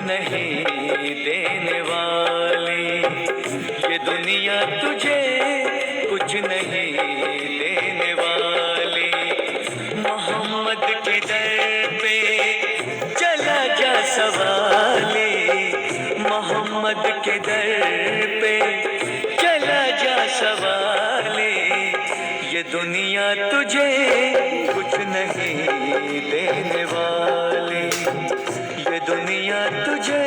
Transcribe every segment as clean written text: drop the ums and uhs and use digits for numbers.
नहीं देने वाली, ये दुनिया तुझे कुछ नहीं देने वाली। मोहम्मद के दर पे चला जा सवाली, मोहम्मद के दर पे चला जा सवाली, ये दुनिया तुझे कुछ नहीं देने वाली, ये दुनिया तुझे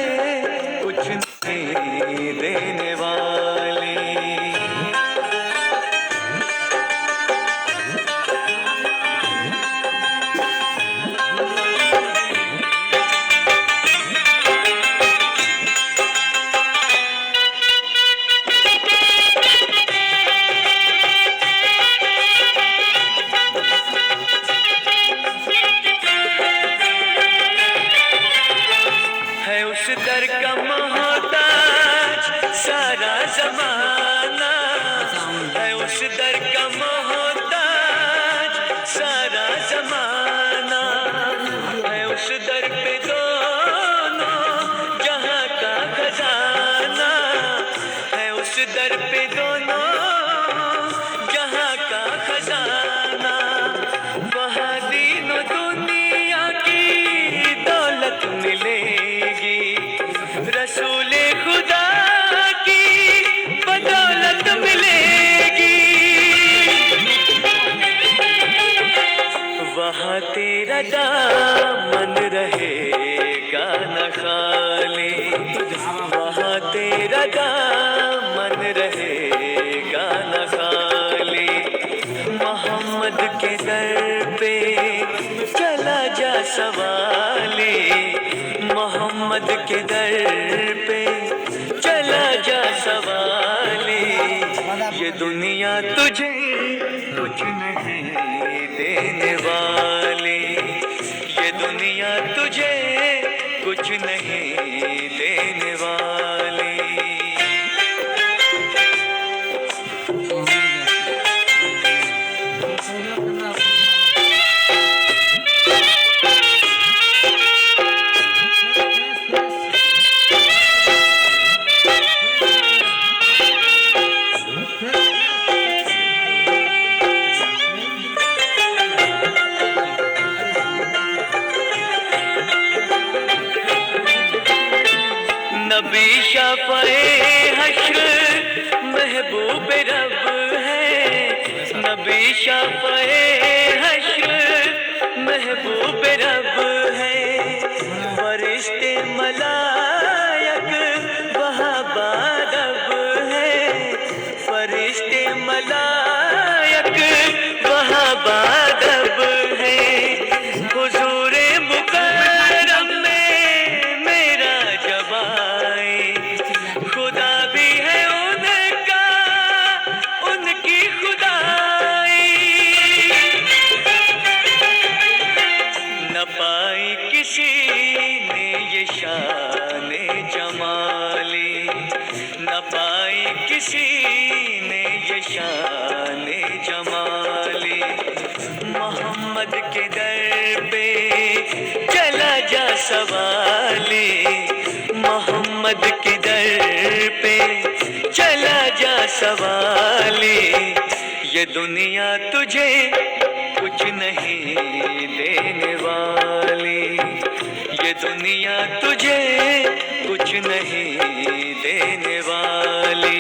कुछ नहीं देने वाली। है उस दर का मोहताज सारा जमाना, है उस दर का मोहताज सारा जमाना, है उस दर पे दोनों जहां का खजाना, है उस दर पे दोनों जहां का खजाना। वहाँ दीनों दुनिया की दौलत मिलेगी, रसूले खुदा की बदौलत मिलेगी। वहाँ तेरा दामन रहेगा न खाली, वहाँ तेरा दामन रहेगा न खाली। मोहम्मद के दर पे चला जा सवाली, मोहम्मद के दर पे चला जा सवाली, ये दुनिया तुझे कुछ नहीं देने वाली, ये दुनिया तुझे कुछ नहीं देने वाली। नबी शाफ़ए हश्र महबूब रब है, नबी शाफ़ए हश्र महबूब रब है। फरिश्ते मलायक वहाँ बारब है, फरिश्ते मलायक वहाँ बारब है। हुजूरे मुकर्रम में मेरा जब आए, खुदा भी है उनका, उनकी खुदाई न पाई किसी ने ये शान जमाली, न पाई किसी ने ये शान जमाली। मोहम्मद के दर पे चला जा सवाली, मोहम्मद के दर पे चला जा सवाली, ये दुनिया तुझे कुछ नहीं देने वाली, ये दुनिया तुझे कुछ नहीं देने वाली।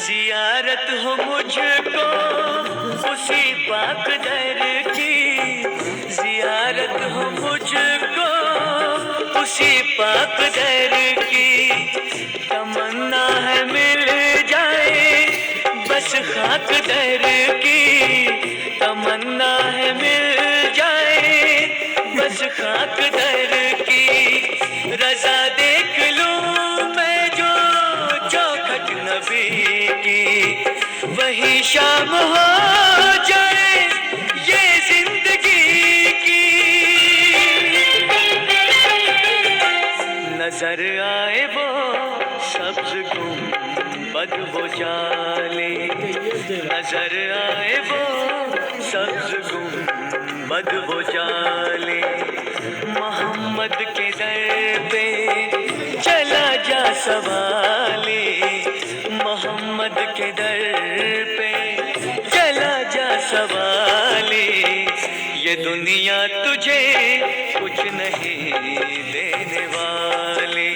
ज़ियारत हो मुझको उसी पाक दर की, ज़ियारत हो मुझको उसी पाक दर की। तमन्ना है मिल जाए बस खाक दर की, तमन्ना है मिल जाए बस खाक दर की। रज़ा देख लूं मैं जो चौखट नबी की, कहीं शाम हो जाए ये जिंदगी की, नजर आए वो सब्ज गुंबद वो जाले, नजर आए वो सब्ज गुंबद वो जाले। मोहम्मद के दर पे चला जा सवाले, मोहम्मद के दर पे चला जा सवाले। ये दुनिया तुझे कुछ नहीं देने वाली,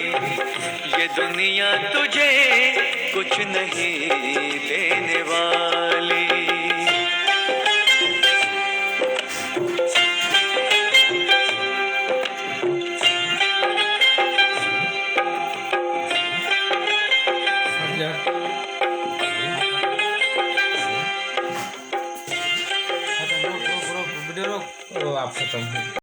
ये दुनिया तुझे कुछ नहीं देने वाली। वो आप खत्म